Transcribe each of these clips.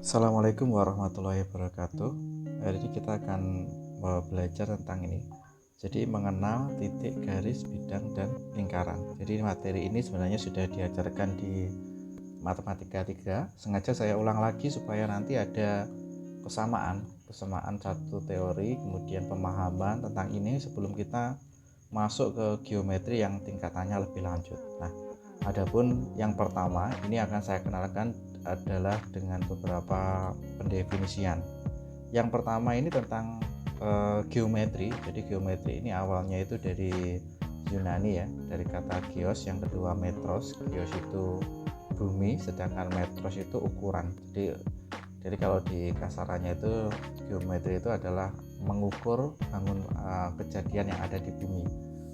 Assalamualaikum warahmatullahi wabarakatuh. Hari ini kita akan belajar tentang ini. Jadi mengenal titik, garis, bidang, dan lingkaran. Jadi materi ini sebenarnya sudah diajarkan di Matematika 3. Sengaja saya ulang lagi supaya nanti ada kesamaan satu teori, kemudian pemahaman tentang ini sebelum kita masuk ke geometri yang tingkatannya lebih lanjut. Nah, adapun yang pertama ini akan saya kenalkan adalah dengan beberapa pendefinisian. Yang pertama ini tentang geometri. Jadi geometri ini awalnya itu dari Yunani ya, dari kata geos, yang kedua metros. Geos itu bumi, sedangkan metros itu ukuran. Jadi kalau di kasarannya itu geometri itu adalah mengukur kejadian yang ada di bumi.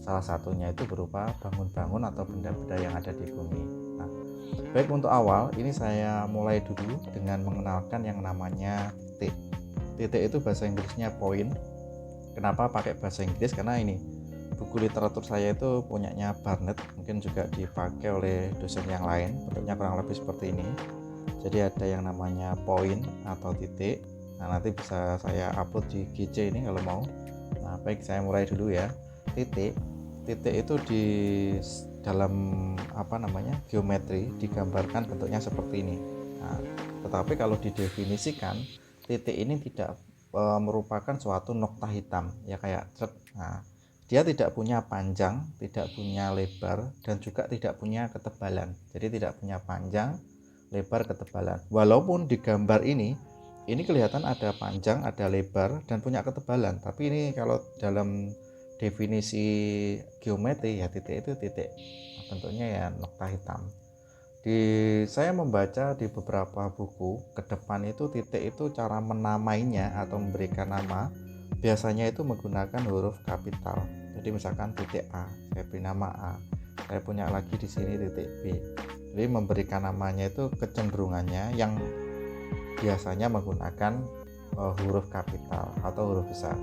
Salah satunya itu berupa bangun-bangun atau benda-benda yang ada di bumi. Nah, baik, untuk awal ini saya mulai dulu dengan mengenalkan yang namanya titik. Titik itu bahasa Inggrisnya point. Kenapa pakai bahasa Inggris? Karena ini buku literatur saya itu punyanya Barnett, mungkin juga dipakai oleh dosen yang lain. Bentuknya kurang lebih seperti ini. Jadi ada yang namanya point atau titik. Nah, nanti bisa saya upload di GC ini kalau mau. Nah, baik, saya mulai dulu ya. Titik itu di dalam geometri digambarkan bentuknya seperti ini. Nah, tetapi kalau didefinisikan, titik ini tidak merupakan suatu nokta hitam ya, kayak truk. Nah, dia tidak punya panjang, tidak punya lebar, dan juga tidak punya ketebalan. Jadi tidak punya panjang, lebar, ketebalan. Walaupun di gambar ini kelihatan ada panjang, ada lebar, dan punya ketebalan. Tapi ini kalau dalam definisi geometri ya, titik itu titik, bentuknya ya nokta hitam. Saya membaca di beberapa buku ke depan itu titik itu cara menamainya atau memberikan nama biasanya itu menggunakan huruf kapital. Jadi misalkan titik A, saya beri nama A. Saya punya lagi di sini titik B. Jadi memberikan namanya itu kecenderungannya yang biasanya menggunakan huruf kapital atau huruf besar.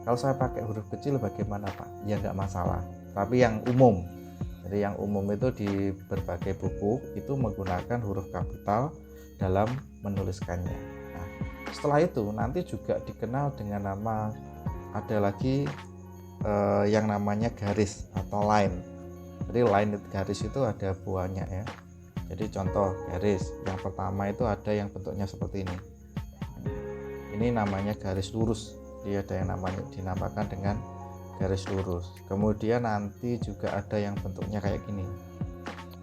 Kalau saya pakai huruf kecil bagaimana Pak? Ya enggak masalah. Tapi yang umum, jadi yang umum itu di berbagai buku itu menggunakan huruf kapital dalam menuliskannya. Nah, setelah itu nanti juga dikenal dengan nama, ada lagi yang namanya garis atau line. Jadi line, garis itu ada buahnya ya. Jadi contoh garis yang pertama itu ada yang bentuknya seperti ini. Ini namanya garis lurus. Dia ada yang namanya dinamakan dengan garis lurus. Kemudian nanti juga ada yang bentuknya kayak gini.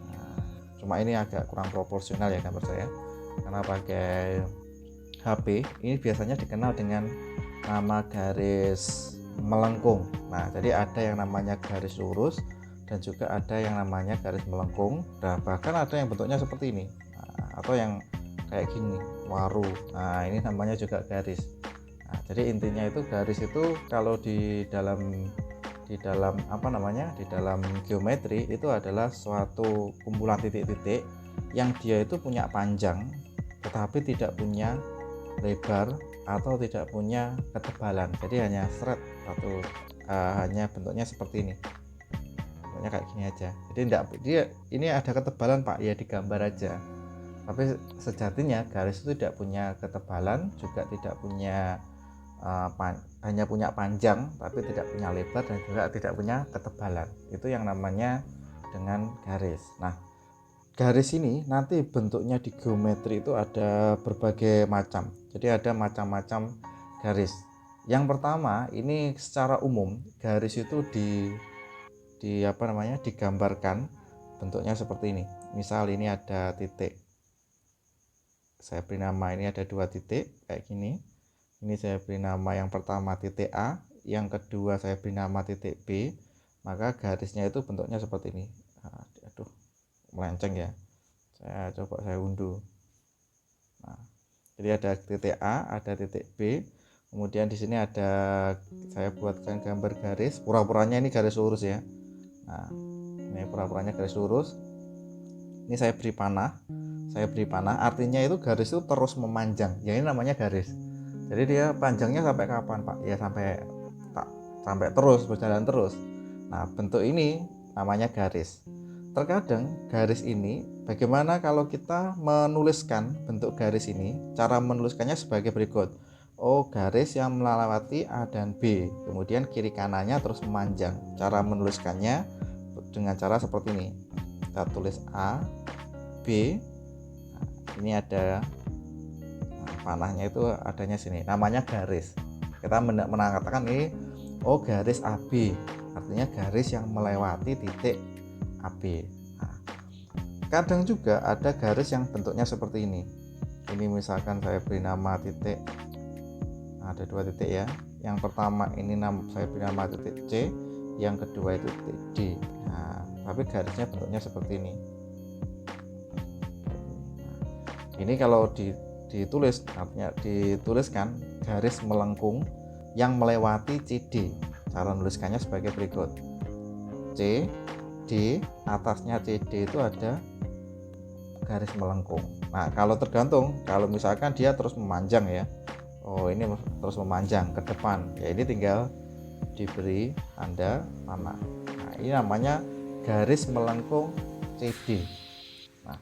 Nah, cuma ini agak kurang proporsional ya gambar saya, karena pakai HP. Ini biasanya dikenal dengan nama garis melengkung. Nah, jadi ada yang namanya garis lurus dan juga ada yang namanya garis melengkung. Dan bahkan ada yang bentuknya seperti ini, atau yang kayak gini, waru. Nah, ini namanya juga garis. Nah, jadi intinya itu garis itu kalau di dalam geometri itu adalah suatu kumpulan titik-titik yang dia itu punya panjang tetapi tidak punya lebar atau tidak punya ketebalan. Jadi hanya seret atau hanya bentuknya seperti ini. Bentuknya kayak gini aja. Jadi ini ada ketebalan Pak, ya digambar aja. Tapi sejatinya garis itu tidak punya ketebalan, juga tidak punya hanya punya panjang tapi tidak punya lebar dan juga tidak punya ketebalan. Itu yang namanya dengan garis. Nah, garis ini nanti bentuknya di geometri itu ada berbagai macam. Jadi ada macam-macam garis. Yang pertama, ini secara umum garis itu digambarkan bentuknya seperti ini. Misal ini ada titik. Saya beri nama, ini ada dua titik kayak gini. Ini saya beri nama yang pertama titik A, yang kedua saya beri nama titik B. Maka garisnya itu bentuknya seperti ini. Aduh, melenceng ya. Saya unduh. Nah, jadi ada titik A, ada titik B. Kemudian di sini ada, saya buatkan gambar garis. Pura-puranya ini garis lurus ya. Nah, ini pura-puranya garis lurus. Ini saya beri panah. Artinya itu garis itu terus memanjang. Ya, ini namanya garis. Jadi dia panjangnya sampai kapan Pak? Ya sampai terus, berjalan terus. Nah, bentuk ini namanya garis. terkadang garis ini, bagaimana kalau kita menuliskan bentuk garis ini? Cara menuliskannya sebagai berikut. O, garis yang melewati A dan B, kemudian kiri kanannya terus memanjang. Cara menuliskannya dengan cara seperti ini. Kita tulis A, B. Nah, ini ada panahnya, itu adanya sini, namanya garis. Kita mengatakan ini oh garis AB, artinya garis yang melewati titik AB. Nah, kadang juga ada garis yang bentuknya seperti ini. Ini misalkan saya beri nama titik, ada 2 titik ya. Yang pertama ini saya beri nama titik C, yang kedua itu titik D. Nah, tapi garisnya bentuknya seperti ini. Nah, ini kalau ditulis, artinya dituliskan garis melengkung yang melewati CD. Cara menuliskannya sebagai berikut. C, D, atasnya CD itu ada garis melengkung. Nah, kalau tergantung, kalau misalkan dia terus memanjang ya, oh ini terus memanjang ke depan ya, ini tinggal diberi tanda panah. Nah, ini namanya garis melengkung CD. Nah,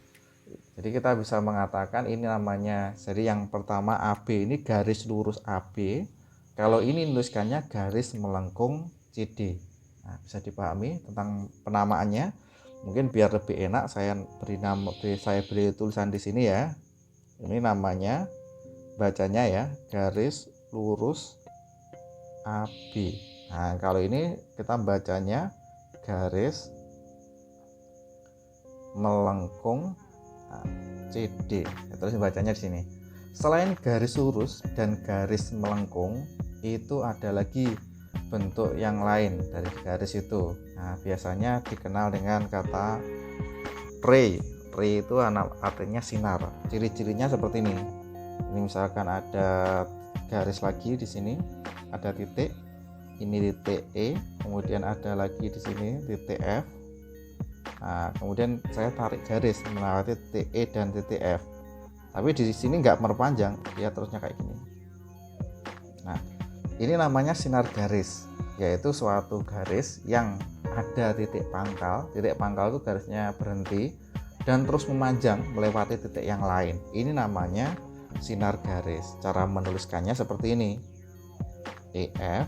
jadi kita bisa mengatakan ini namanya, jadi yang pertama AB ini garis lurus AB, kalau ini nuliskannya garis melengkung CD. Nah, bisa dipahami tentang penamaannya. Mungkin biar lebih enak saya beri tulisan di sini ya. Ini namanya, bacanya ya, garis lurus AB. Nah, kalau ini kita bacanya garis melengkung CD. Ya, terus bacanya di sini. Selain garis lurus dan garis melengkung, itu ada lagi bentuk yang lain dari garis itu. Nah, biasanya dikenal dengan kata ray. Ray itu artinya sinar. Ciri-cirinya seperti ini. Ini misalkan ada garis lagi di sini, ada titik. Ini titik E, kemudian ada lagi di sini titik F. Nah, kemudian saya tarik garis melewati titik E dan titik F. Tapi di sini nggak berpanjang, dia terusnya kayak gini. Nah, ini namanya sinar garis, yaitu suatu garis yang ada titik pangkal. Titik pangkal itu garisnya berhenti dan terus memanjang melewati titik yang lain. Ini namanya sinar garis. Cara menuliskannya seperti ini. EF,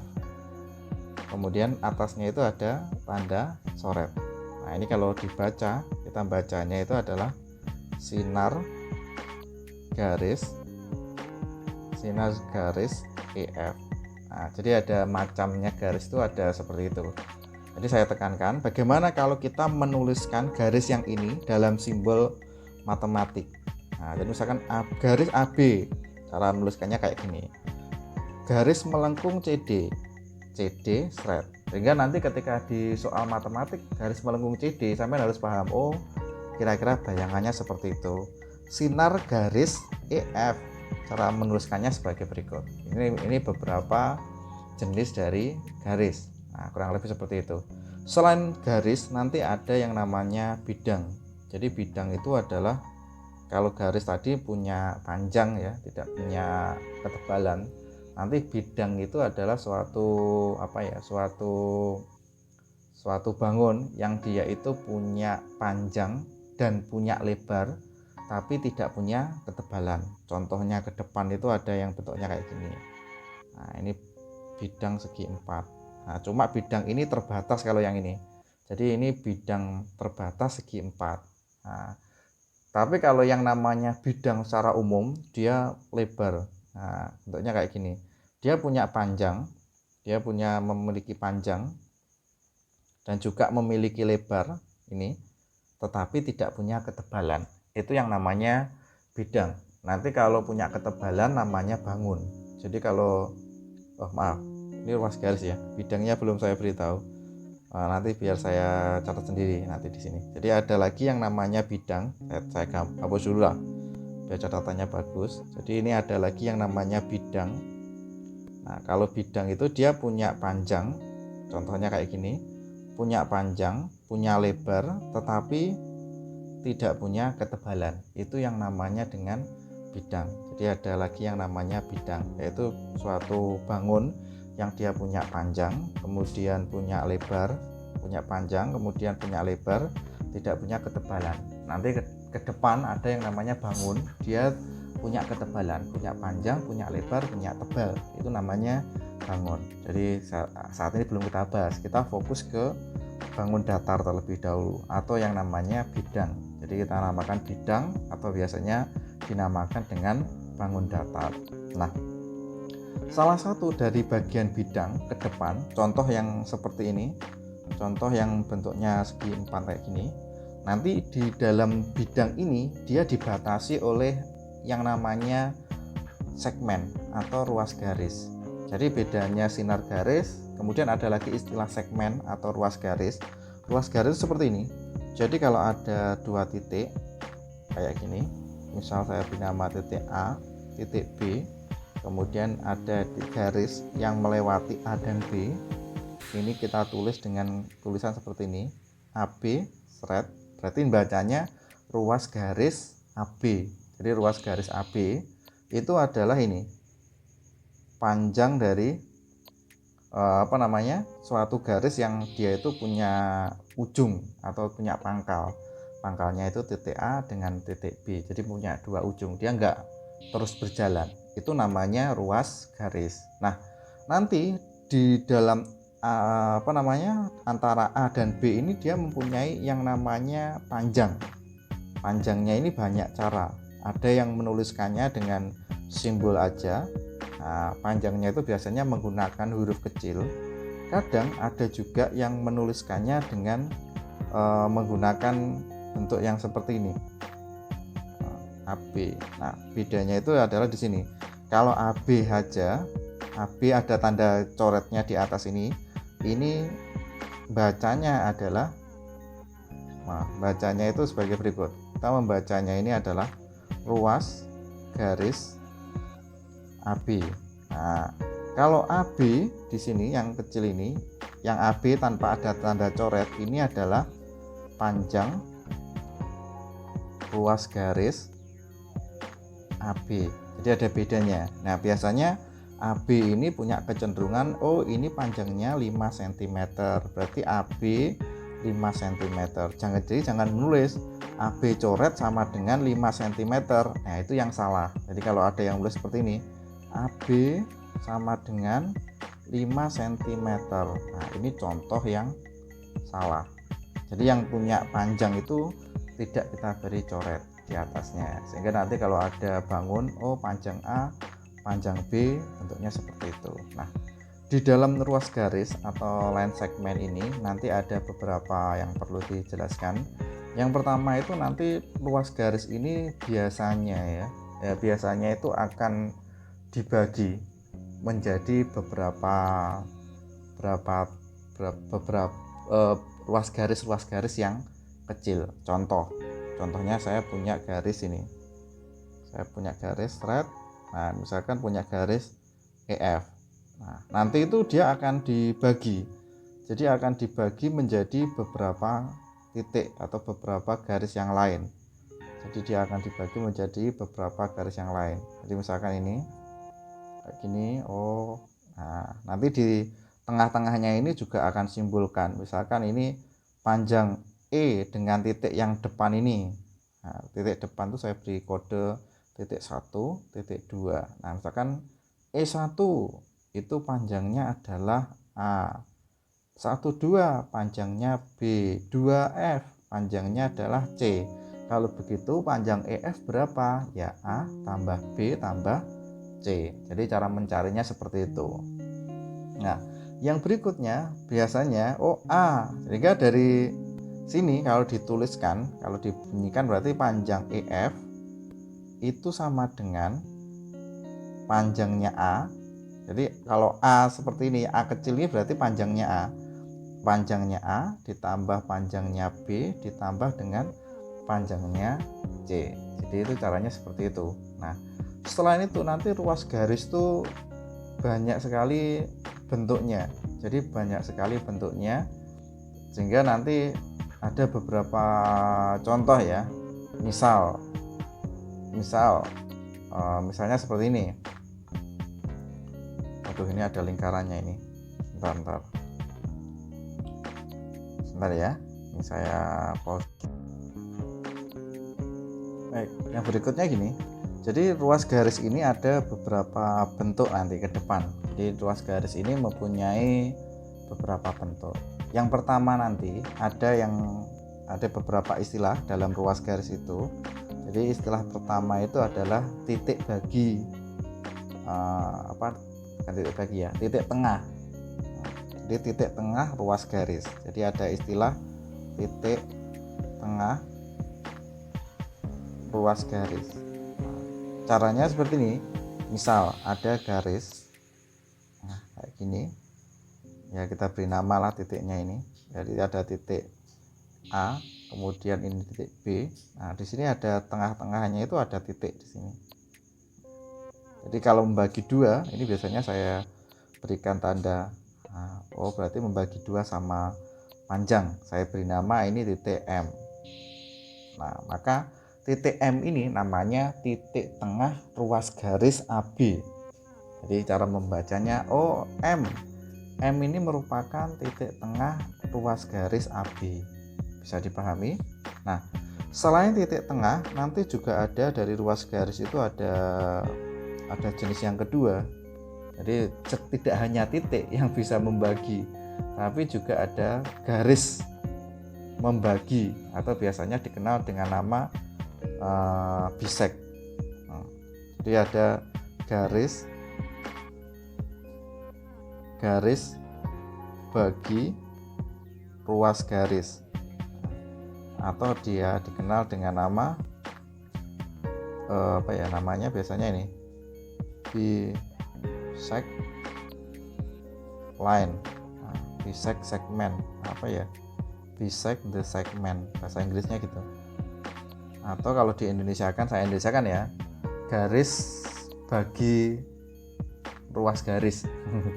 kemudian atasnya itu ada tanda coret. Nah, ini kalau dibaca, kita bacanya itu adalah sinar garis EF. Nah, jadi ada macamnya garis itu ada seperti itu. Jadi saya tekankan, bagaimana kalau kita menuliskan garis yang ini dalam simbol matematik. Nah, jadi misalkan garis AB, cara menuliskannya kayak gini. Garis melengkung CD, CD seret. Sehingga nanti ketika di soal matematik garis melengkung CD, sampai harus paham, oh kira-kira bayangannya seperti itu. Sinar garis EF, cara menuliskannya sebagai berikut. Ini beberapa jenis dari garis. Nah, kurang lebih seperti itu. Selain garis, nanti ada yang namanya bidang. Jadi bidang itu adalah, kalau garis tadi punya panjang ya, tidak punya ketebalan. Nanti bidang itu adalah suatu bangun yang dia itu punya panjang dan punya lebar, tapi tidak punya ketebalan. Contohnya ke depan itu ada yang bentuknya kayak gini. Nah, ini bidang segi 4. Nah, cuma bidang ini terbatas kalau yang ini. Jadi ini bidang terbatas segi 4. Nah, tapi kalau yang namanya bidang secara umum, dia lebar. Nah, bentuknya kayak gini. Dia punya panjang, memiliki panjang dan juga memiliki lebar ini, tetapi tidak punya ketebalan. Itu yang namanya bidang. Nanti kalau punya ketebalan namanya bangun. Jadi kalau ini ruas garis ya, bidangnya belum saya beritahu. Nanti biar saya catat sendiri nanti di sini. Jadi ada lagi yang namanya bidang. Saya hapus dulu lah biar catatannya bagus. Jadi ini ada lagi yang namanya bidang. Nah, kalau bidang itu dia punya panjang, contohnya kayak gini, punya panjang, punya lebar, tetapi tidak punya ketebalan. Itu yang namanya dengan bidang. Jadi ada lagi yang namanya bidang, yaitu suatu bangun yang dia punya panjang, kemudian punya lebar, punya panjang, kemudian punya lebar, tidak punya ketebalan. Nanti ke depan ada yang namanya bangun, dia punya ketebalan, punya panjang, punya lebar, punya tebal, itu namanya bangun. Jadi saat ini belum kita bahas, kita fokus ke bangun datar terlebih dahulu atau yang namanya bidang. Jadi kita namakan bidang atau biasanya dinamakan dengan bangun datar. Nah, salah satu dari bagian bidang ke depan, contoh yang seperti ini, contoh yang bentuknya segi empat kayak gini, nanti di dalam bidang ini dia dibatasi oleh yang namanya segmen atau ruas garis. Jadi bedanya sinar garis, kemudian ada lagi istilah segmen atau ruas garis. Ruas garis seperti ini. Jadi kalau ada dua titik kayak gini, misal saya beri nama titik A, titik B, kemudian ada garis yang melewati A dan B. Ini kita tulis dengan tulisan seperti ini, AB, seret, berarti bacanya ruas garis AB. Jadi ruas garis AB itu adalah ini panjang dari suatu garis yang dia itu punya ujung atau punya pangkal. Pangkalnya itu titik A dengan titik B, jadi punya dua ujung, dia enggak terus berjalan. Itu namanya ruas garis. Nah, nanti di dalam antara A dan B ini dia mempunyai yang namanya panjang. Panjangnya ini banyak cara. Ada yang menuliskannya dengan simbol aja. Nah, panjangnya itu biasanya menggunakan huruf kecil. Kadang ada juga yang menuliskannya dengan menggunakan bentuk yang seperti ini, AB. Nah, bedanya itu adalah di sini. Kalau AB saja, AB ada tanda coretnya di atas ini bacanya adalah, bacanya itu sebagai berikut. Kita membacanya ini adalah ruas garis AB. Nah, kalau AB di sini yang kecil ini, yang AB tanpa ada tanda coret, ini adalah panjang ruas garis AB. Jadi ada bedanya. Nah, biasanya AB ini punya kecenderungan, ini panjangnya 5 cm, berarti AB 5 cm. Jangan menulis AB coret sama dengan 5 cm. Nah, itu yang salah. Jadi kalau ada yang menulis seperti ini, AB sama dengan 5 cm. Nah, ini contoh yang salah. Jadi yang punya panjang itu tidak kita beri coret di atasnya, sehingga nanti kalau ada bangun, panjang A, panjang B, bentuknya seperti itu. Nah, di dalam ruas garis atau line segmen ini nanti ada beberapa yang perlu dijelaskan. Yang pertama itu nanti ruas garis ini biasanya itu akan dibagi menjadi beberapa ruas garis yang kecil. Contohnya saya punya garis ini, saya punya garis thread. Nah, misalkan punya garis EF. Nah, nanti itu dia akan dibagi, jadi akan dibagi menjadi beberapa titik atau beberapa garis yang lain. Jadi dia akan dibagi menjadi beberapa garis yang lain. Jadi misalkan ini kayak gini. Nah, nanti di tengah-tengahnya ini juga akan simbolkan, misalkan ini panjang E dengan titik yang depan ini. Nah, titik depan itu saya beri kode titik 1, titik 2. Nah, misalkan E1 itu panjangnya adalah A, 12 panjangnya B, 2F panjangnya adalah C. Kalau begitu panjang EF berapa? Ya A tambah B tambah C. Jadi cara mencarinya seperti itu. Nah, yang berikutnya biasanya A. Sehingga dari sini kalau dituliskan, kalau dibunyikan berarti panjang EF itu sama dengan panjangnya A. Jadi kalau A seperti ini, A kecil ini berarti panjangnya A. Panjangnya A ditambah panjangnya B ditambah dengan panjangnya C. Jadi itu caranya seperti itu. Nah, setelah itu nanti ruas garis itu banyak sekali bentuknya. Jadi banyak sekali bentuknya, sehingga nanti ada beberapa contoh ya. Misalnya seperti ini. Aduh, ini ada lingkarannya ini. Bentar ya. Ini saya pause. Baik, yang berikutnya gini. Jadi ruas garis ini ada beberapa bentuk nanti ke depan. Jadi ruas garis ini mempunyai beberapa bentuk. Yang pertama nanti ada beberapa istilah dalam ruas garis itu. Jadi istilah pertama itu adalah titik bagi titik bagi ya, titik tengah. Jadi titik tengah ruas garis. Jadi ada istilah titik tengah ruas garis. Caranya seperti ini. Misal ada garis kayak gini. Ya kita beri nama lah titiknya ini. Jadi ada titik A, kemudian ini titik B. Nah, di sini ada tengah-tengahnya itu ada titik di sini. Jadi kalau membagi dua, ini biasanya saya berikan tanda. Berarti membagi dua sama panjang. Saya beri nama ini titik M. Nah, maka titik M ini namanya titik tengah ruas garis AB. Jadi cara membacanya M. M ini merupakan titik tengah ruas garis AB. Bisa dipahami? Nah, selain titik tengah, nanti juga ada dari ruas garis itu ada jenis yang kedua. Jadi tidak hanya titik yang bisa membagi, tapi juga ada garis membagi atau biasanya dikenal dengan nama bisek. Jadi ada garis bagi ruas garis, atau dia dikenal dengan nama namanya biasanya ini bisect line, bisect segment, bisect the segment, bahasa Inggrisnya gitu. Atau kalau di saya Indonesiakan ya, garis bagi ruas garis.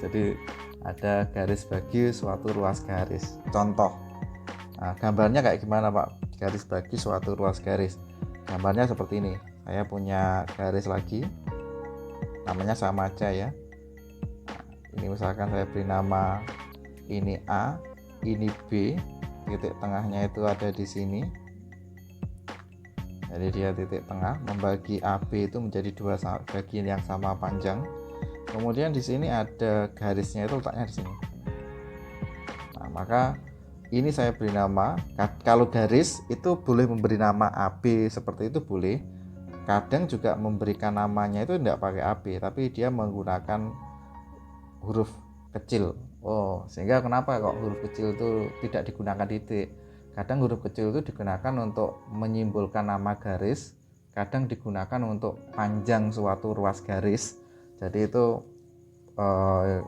Jadi ada garis bagi suatu ruas garis. Contoh, gambarnya kayak gimana Pak? Garis bagi suatu ruas garis. Gambarnya seperti ini. Saya punya garis lagi, namanya sama aja ya. Ini misalkan saya beri nama ini A, ini B, titik tengahnya itu ada di sini. Jadi dia titik tengah membagi AB itu menjadi dua bagian yang sama panjang. Kemudian di sini ada garisnya itu letaknya di sini. Nah, maka ini saya beri nama. Kalau garis itu boleh memberi nama AB seperti itu boleh. Kadang juga memberikan namanya itu tidak pakai AB, tapi dia menggunakan huruf kecil. Sehingga kenapa kok huruf kecil itu tidak digunakan titik? Kadang huruf kecil itu digunakan untuk menyimbolkan nama garis, kadang digunakan untuk panjang suatu ruas garis. Jadi itu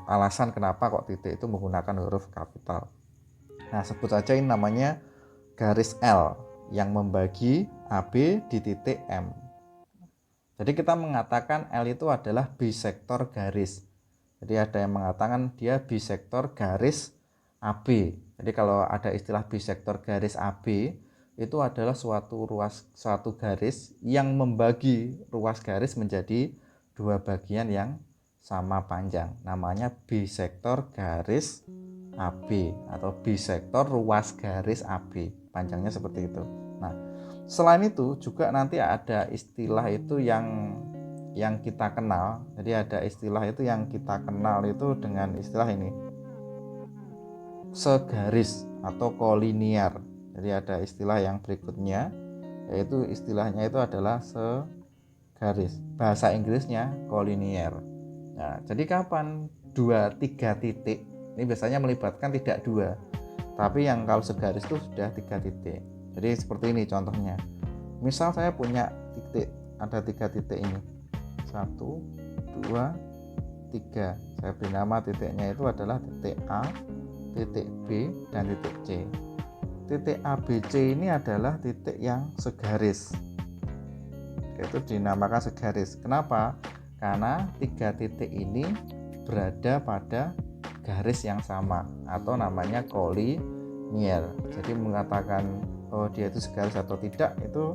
alasan kenapa kok titik itu menggunakan huruf kapital. Nah, sebut saja ini namanya garis L yang membagi AB di titik M. Jadi kita mengatakan L itu adalah bisektor garis. Jadi ada yang mengatakan dia bisektor garis AB. Jadi kalau ada istilah bisektor garis AB, itu adalah suatu garis yang membagi ruas garis menjadi dua bagian yang sama panjang. Namanya bisektor garis AB atau bisektor ruas garis AB. Panjangnya seperti itu. Nah, selain itu juga nanti ada istilah itu yang kita kenal. Jadi ada istilah itu yang kita kenal itu dengan istilah ini, segaris atau kolinier. Jadi ada istilah yang berikutnya, yaitu istilahnya itu adalah segaris. Bahasa Inggrisnya kolinier. Nah, jadi kapan 2-3 titik? Ini biasanya melibatkan tidak 2, tapi yang kalau segaris itu sudah 3 titik. Jadi seperti ini contohnya. Misal saya punya titik, ada 3 titik ini. 1, 2, 3. Saya beri nama titiknya itu adalah titik A, titik B, dan titik C. Titik ABC ini adalah titik yang segaris. Itu dinamakan segaris. Kenapa? Karena 3 titik ini berada pada garis yang sama atau namanya kolinier. Jadi mengatakan dia itu segaris atau tidak itu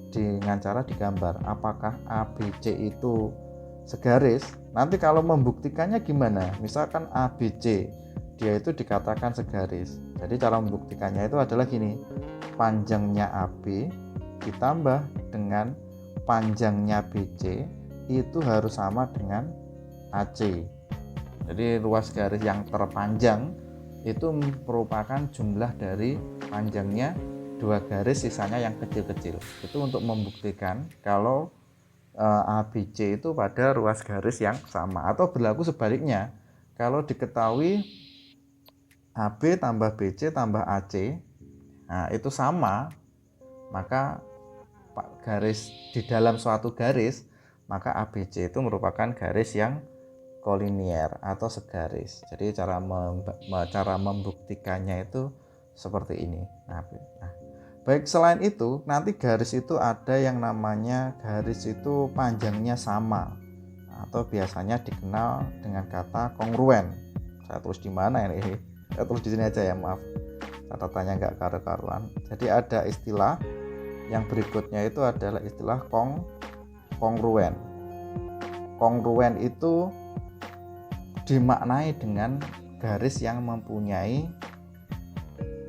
dengan cara digambar. Apakah ABC itu segaris? Nanti kalau membuktikannya gimana? Misalkan ABC dia itu dikatakan segaris. Jadi cara membuktikannya itu adalah gini, panjangnya AB ditambah dengan panjangnya BC itu harus sama dengan AC. Jadi ruas garis yang terpanjang itu merupakan jumlah dari panjangnya dua garis sisanya yang kecil-kecil. Itu untuk membuktikan kalau ABC itu pada ruas garis yang sama, atau berlaku sebaliknya. Kalau diketahui AB tambah BC tambah AC, nah itu sama, maka garis di dalam suatu garis, maka ABC itu merupakan garis yang kolinier atau segaris. Jadi cara membuktikannya itu seperti ini. Nah, baik, selain itu nanti garis itu ada yang namanya garis itu panjangnya sama, atau biasanya dikenal dengan kata kongruen. Saya tulis di mana ini? Saya tulis di sini aja ya, maaf. Catatannya nggak karu-karuan. Jadi ada istilah yang berikutnya itu adalah istilah kongruen. Kongruen itu dimaknai dengan garis yang mempunyai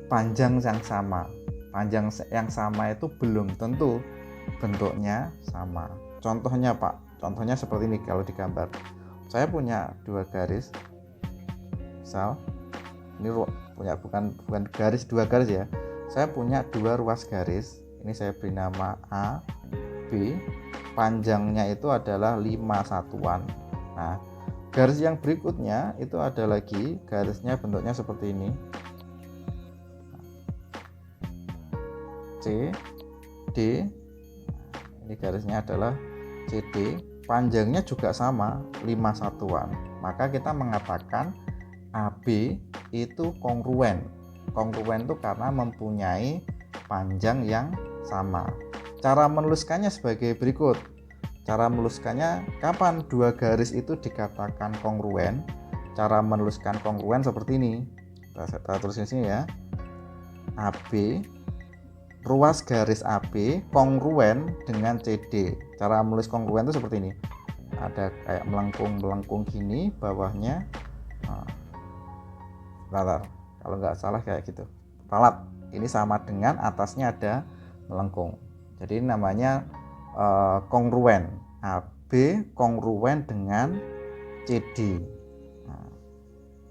panjang yang sama. Panjang yang sama itu belum tentu bentuknya sama. Contohnya Pak, contohnya seperti ini kalau digambar. Saya punya dua garis. Misal ini punya bukan garis dua garis ya. Saya punya dua ruas garis. Ini saya beri nama A, B. Panjangnya itu adalah 5 satuan. Nah, garis yang berikutnya itu ada lagi, garisnya bentuknya seperti ini, C, D. Ini garisnya adalah CD, panjangnya juga sama 5 satuan. Maka kita mengatakan AB itu kongruen. Kongruen itu karena mempunyai panjang yang sama. Cara menuliskannya sebagai berikut. Cara menuliskannya, kapan dua garis itu dikatakan kongruen? Cara menuliskan kongruen seperti ini. Kita tulis di sini ya. AB, ruas garis AB kongruen dengan CD. Cara menulis kongruen itu seperti ini. Ada kayak melengkung gini bawahnya. Nah, kalau nggak salah kayak gitu. Ralat. Ini sama dengan atasnya ada melengkung. Jadi ini namanya kongruen. AB kongruen dengan CD. Nah,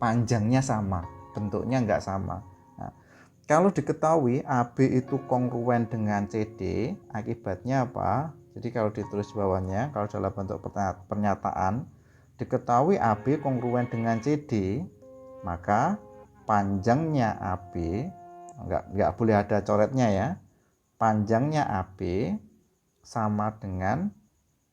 panjangnya sama, bentuknya enggak sama. Nah, kalau diketahui AB itu kongruen dengan CD, akibatnya apa? Jadi kalau ditulis bawahnya, kalau dalam bentuk pernyataan, diketahui AB kongruen dengan CD, maka panjangnya AB, enggak boleh ada coretnya ya, panjangnya AB sama dengan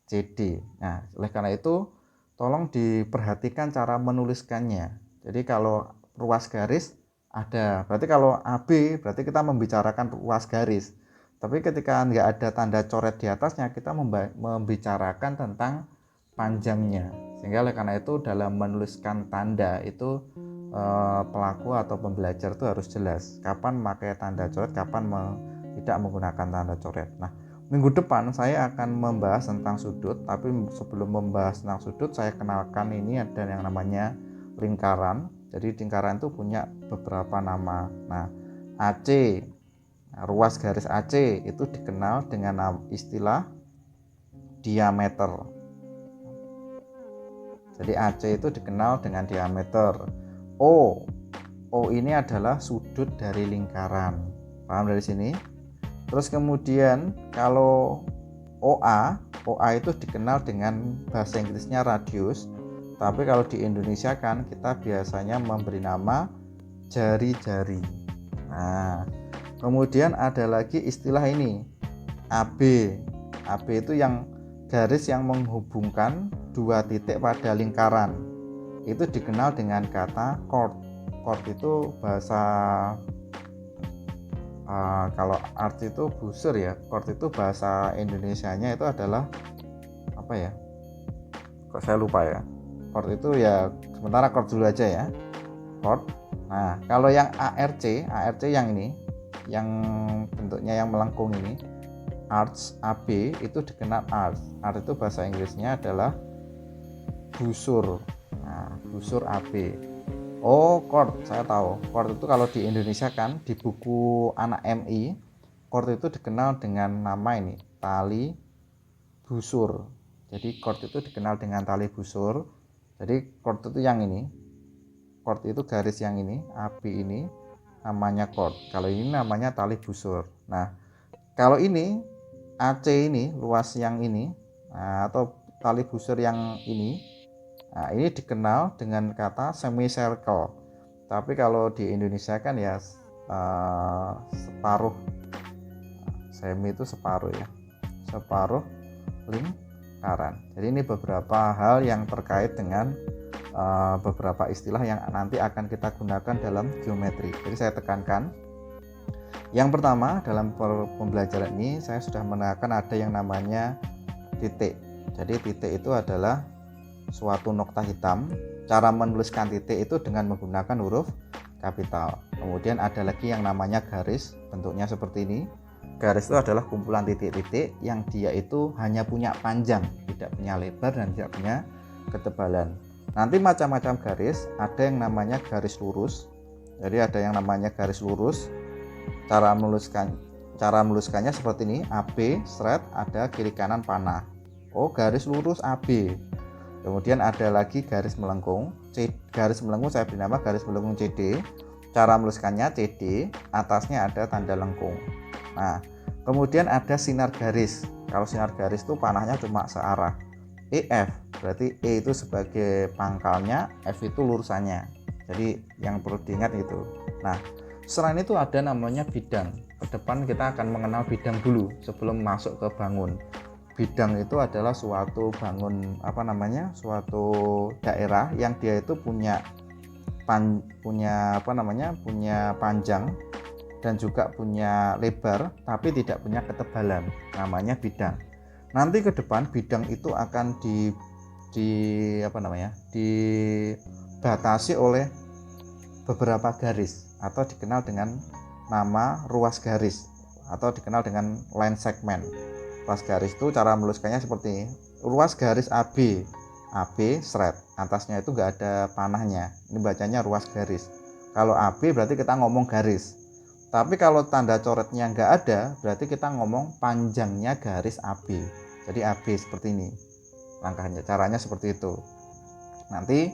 CD. Nah, oleh karena itu tolong diperhatikan cara menuliskannya. Jadi kalau ruas garis ada, berarti kalau AB berarti kita membicarakan ruas garis. Tapi ketika nggak ada tanda coret di atasnya, kita membicarakan tentang panjangnya. Sehingga oleh karena itu dalam menuliskan tanda itu pelaku atau pembelajar itu harus jelas kapan memakai tanda coret, kapan tidak menggunakan tanda coret. Nah, minggu depan saya akan membahas tentang sudut, tapi sebelum membahas tentang sudut saya kenalkan ini ada yang namanya lingkaran. Jadi lingkaran itu punya beberapa nama. Nah, AC, ruas garis AC itu dikenal dengan istilah diameter. Jadi AC itu dikenal dengan diameter. O ini adalah sudut dari lingkaran. Paham dari sini? Terus kemudian kalau OA itu dikenal dengan bahasa Inggrisnya radius, tapi kalau di Indonesia kan kita biasanya memberi nama jari-jari. Nah, kemudian ada lagi istilah ini, AB itu yang garis yang menghubungkan dua titik pada lingkaran. Itu dikenal dengan kata chord. Chord itu bahasa kalau art itu busur ya. Chord itu bahasa Indonesianya itu adalah apa ya? Kok saya lupa ya. Chord itu ya sementara chord dulu aja ya. Chord. Nah, kalau yang ARC yang ini, yang bentuknya yang melengkung ini, arch AB itu dikenal arch. Arch itu bahasa Inggrisnya adalah busur. Nah, busur AB. Oh, chord, saya tahu. Chord itu kalau di Indonesia kan di buku anak MI, chord itu dikenal dengan nama ini, tali busur. Jadi chord itu dikenal dengan tali busur. Jadi chord itu yang ini. Chord itu garis yang ini, AB ini namanya chord. Kalau ini namanya tali busur. Nah, kalau ini AC ini, luas yang ini, nah, atau tali busur yang ini, nah, ini dikenal dengan kata semicircle. Tapi kalau di Indonesia kan ya separuh, semi itu separuh ya, separuh lingkaran. Jadi ini beberapa hal yang terkait dengan beberapa istilah yang nanti akan kita gunakan dalam geometri. Jadi saya tekankan, yang pertama dalam pembelajaran ini saya sudah menekankan ada yang namanya titik. Jadi titik itu adalah suatu nokta hitam. Cara menuliskan titik itu dengan menggunakan huruf kapital. Kemudian ada lagi yang namanya garis, bentuknya seperti ini. Garis itu adalah kumpulan titik-titik yang dia itu hanya punya panjang, tidak punya lebar dan tidak punya ketebalan. Nanti macam-macam garis, ada yang namanya garis lurus. Jadi ada yang namanya garis lurus. Cara menuliskannya seperti ini, AB straight, ada kiri kanan panah. Oh, garis lurus AB. Kemudian ada lagi garis melengkung. Garis melengkung saya beri nama garis melengkung CD. Cara menuliskannya CD, atasnya ada tanda lengkung. Nah, kemudian ada sinar garis. Kalau sinar garis itu panahnya cuma searah. EF, berarti E itu sebagai pangkalnya, F itu lurusannya. Jadi yang perlu diingat itu. Nah, selain itu ada namanya bidang. Ke depan kita akan mengenal bidang dulu sebelum masuk ke bangun. Bidang itu adalah suatu suatu daerah yang dia itu punya panjang dan juga punya lebar tapi tidak punya ketebalan, namanya bidang. Nanti ke depan bidang itu akan dibatasi oleh beberapa garis atau dikenal dengan nama ruas garis atau dikenal dengan line segment. Ruas garis itu cara menuliskannya seperti ini. Ruas garis AB, AB straight, atasnya itu enggak ada panahnya. Ini bacanya ruas garis. Kalau AB berarti kita ngomong garis. Tapi kalau tanda coretnya enggak ada, berarti kita ngomong panjangnya garis AB. Jadi AB seperti ini. Langkahnya, caranya seperti itu. Nanti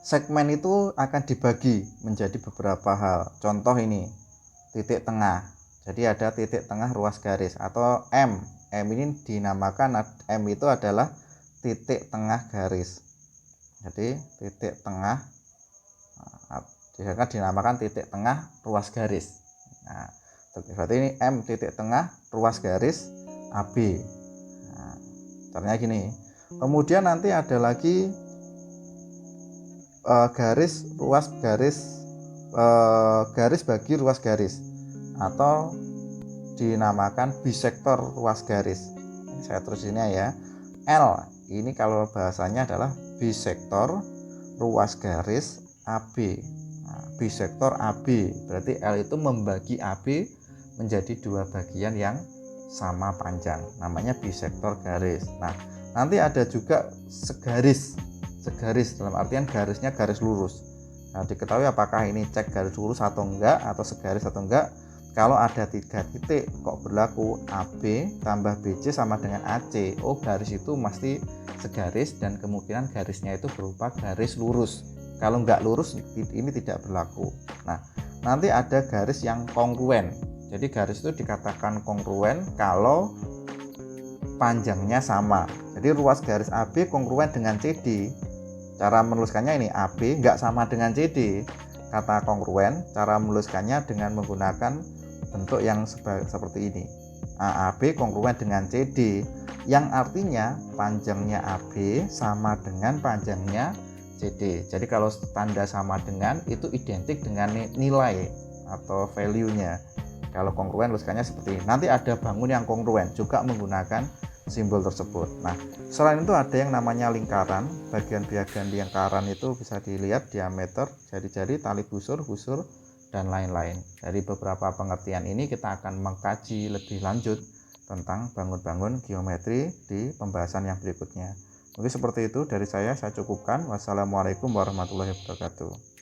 segmen itu akan dibagi menjadi beberapa hal. Contoh ini, titik tengah. Jadi ada titik tengah ruas garis atau M. M ini dinamakan, M itu adalah titik tengah garis. Jadi titik tengah dinamakan titik tengah ruas garis. Nah, berarti ini M titik tengah ruas garis AB. Nah, caranya gini. Kemudian nanti ada lagi garis bagi ruas garis atau dinamakan bisektor ruas garis. Ini saya terus ini ya. L ini kalau bahasanya adalah bisektor ruas garis AB. Nah, bisektor AB berarti L itu membagi AB menjadi dua bagian yang sama panjang, namanya bisektor garis. Nah, nanti ada juga segaris dalam artian garisnya garis lurus. Nah, diketahui apakah ini cek garis lurus atau enggak, atau segaris atau enggak. Kalau ada 3 titik kok berlaku AB tambah BC sama dengan AC. Oh, garis itu mesti segaris dan kemungkinan garisnya itu berupa garis lurus. Kalau enggak lurus ini tidak berlaku. Nah, nanti ada garis yang kongruen. Jadi garis itu dikatakan kongruen kalau panjangnya sama. Jadi ruas garis AB kongruen dengan CD. Cara menuliskannya ini AB enggak sama dengan CD. Kata kongruen, cara menuliskannya dengan menggunakan bentuk yang seperti ini. AB kongruen dengan CD, yang artinya panjangnya AB sama dengan panjangnya CD. Jadi kalau tanda sama dengan itu identik dengan nilai atau value-nya. Kalau kongruen tuliskannya seperti ini. Nanti ada bangun yang kongruen juga menggunakan simbol tersebut. Nah, selain itu ada yang namanya lingkaran. Bagian-bagian lingkaran itu bisa dilihat diameter, jari-jari, tali busur, dan lain-lain. Dari beberapa pengertian ini kita akan mengkaji lebih lanjut tentang bangun-bangun geometri di pembahasan yang berikutnya. Mungkin seperti itu dari saya cukupkan. Wassalamualaikum warahmatullahi wabarakatuh.